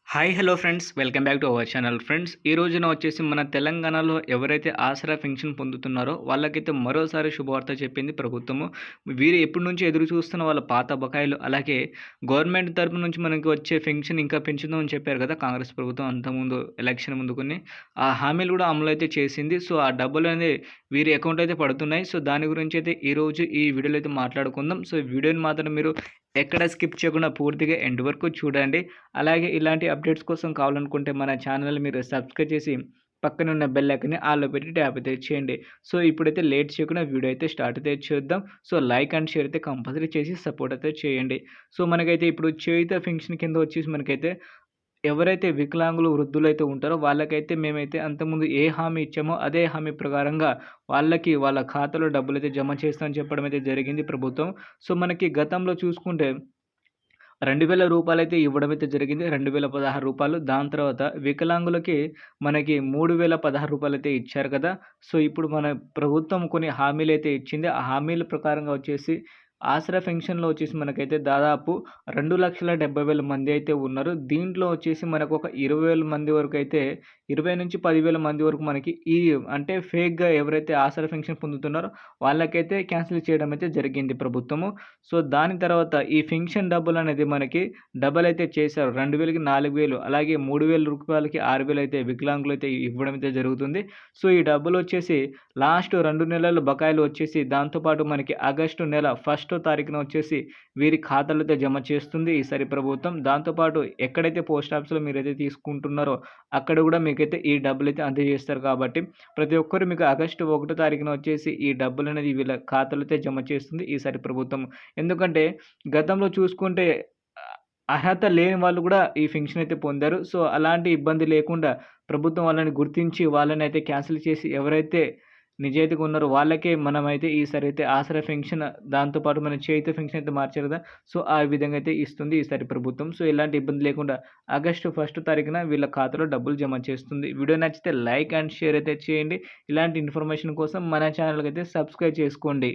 Hi hello friends welcome back to our channel friends. ఈ రోజున వచ్చేసి మన తెలంగాణలో ఎవరైతే ఆసరా పెన్షన్ పొందుతున్నారో వాళ్ళకైతే మరోసారి శుభవార్త చెప్పింది ప్రభుత్వము. వీరు ఎప్పటి నుంచి ఎదురు చూస్తున్న వాళ్ళ పాత బకాయిలు, అలాగే గవర్నమెంట్ తరపు నుంచి మనకి వచ్చే పెన్షన్ ఇంకా పెంచుదామని చెప్పారు కదా కాంగ్రెస్ ప్రభుత్వం అంతకుముందు ఎలక్షన్ ముందుకుని. ఆ హామీలు కూడా అమలు అయితే చేసింది. సో ఆ డబ్బులు అనేది వీరి అకౌంట్ అయితే పడుతున్నాయి. సో దాని గురించి అయితే ఈరోజు ఈ వీడియోలో అయితే మాట్లాడుకుందాం. సో వీడియోని మాత్రం మీరు ఎక్కడ స్కిప్ చేయకుండా పూర్తిగా ఎండ్ వరకు చూడండి. అలాగే ఇలాంటి అప్డేట్స్ కోసం కావాలనుకుంటే మన ఛానల్ మీరు సబ్స్క్రైబ్ చేసి పక్కన ఉన్న బెల్ ఐకాన్ని ఆల్‌లో పెట్టి ట్యాప్ అయితే చేయండి. సో ఇప్పుడైతే లేట్ చేయకుండా వీడియో అయితే స్టార్ట్ అయితే చేద్దాం. సో లైక్ అండ్ షేర్ అయితే కంపల్సరీ చేసి సపోర్ట్ అయితే చేయండి. సో మనకైతే ఇప్పుడు చేయూత పెన్షన్ కింద వచ్చేసి మనకైతే ఎవరైతే వికలాంగులు, వృద్ధులైతే ఉంటారో వాళ్ళకైతే మేమైతే అంతకుముందు ఏ హామీ ఇచ్చామో అదే హామీ ప్రకారంగా వాళ్ళకి వాళ్ళ ఖాతాలో డబ్బులైతే జమ చేస్తామని చెప్పడం అయితే జరిగింది ప్రభుత్వం. సో మనకి గతంలో చూసుకుంటే రూ. 2000 అయితే ఇవ్వడం అయితే జరిగింది. రూ. 2016. దాని తర్వాత వికలాంగులకి మనకి రూ. 3016 అయితే ఇచ్చారు కదా! సో ఇప్పుడు మన ప్రభుత్వం కొన్ని హామీలైతే ఇచ్చింది. ఆ హామీల ప్రకారంగా వచ్చేసి ఆసరా పెన్షన్‌లో వచ్చేసి మనకైతే దాదాపు 2,70,000 మంది అయితే ఉన్నారు. దీంట్లో వచ్చేసి మనకు ఒక 20,000 మంది వరకైతే 20,000-10,000 మంది వరకు మనకి అంటే ఫేక్‌గా ఎవరైతే ఆసరా పెన్షన్ పొందుతున్నారో వాళ్ళకైతే క్యాన్సిల్ చేయడం అయితే జరిగింది ప్రభుత్వము. సో దాని తర్వాత ఈ పెన్షన్ డబ్బులనేది మనకి డబల్ అయితే చేశారు. 2,000కి 4,000, అలాగే రూ. 3,000కి 6,000 అయితే వికలాంగులైతే ఇవ్వడం అయితే జరుగుతుంది. సో ఈ డబ్బులొచ్చేసి లాస్ట్ 2 నెలల బకాయిలు వచ్చేసి దాంతో పాటు మనకి ఆగస్టు నెల 1 తారీఖున వచ్చేసి వీరి ఖాతాలతో జమ చేస్తుంది ఈసారి ప్రభుత్వం. దాంతో పాటు ఎక్కడైతే పోస్ట్ ఆఫీస్‌లో మీరైతే తీసుకుంటున్నారో అక్కడ కూడా మీకైతే ఈ డబ్బులైతే అందజేస్తారు కాబట్టి ప్రతి ఒక్కరు మీకు ఆగస్టు 1 తారీఖున వచ్చేసి ఈ డబ్బులనేది వీళ్ళ ఖాతాలతో జమ చేస్తుంది ఈసారి ప్రభుత్వం. ఎందుకంటే గతంలో చూసుకుంటే అర్హత లేని వాళ్ళు కూడా ఈ పెన్షన్ అయితే పొందారు. సో అలాంటి ఇబ్బంది లేకుండా ప్రభుత్వం వాళ్ళని గుర్తించి వాళ్ళనైతే క్యాన్సిల్ చేసి ఎవరైతే నిజాయితీగా ఉన్నారో వాళ్ళకే మనమైతే ఈసారి అయితే ఆసరా పెన్షన్, దాంతో పాటు మన చేయూత పెన్షన్ అయితే మార్చారు కదా! సో ఆ విధంగా అయితే ఇస్తుంది ఈసారి ప్రభుత్వం. సో ఎలాంటి ఇబ్బంది లేకుండా ఆగస్టు 1 తారీఖున వీళ్ళ ఖాతాలో డబ్బులు జమ చేస్తుంది. వీడియో నచ్చితే లైక్ అండ్ షేర్ అయితే చేయండి. ఇలాంటి ఇన్ఫర్మేషన్ కోసం మన ఛానల్‌కైతే సబ్స్క్రైబ్ చేసుకోండి.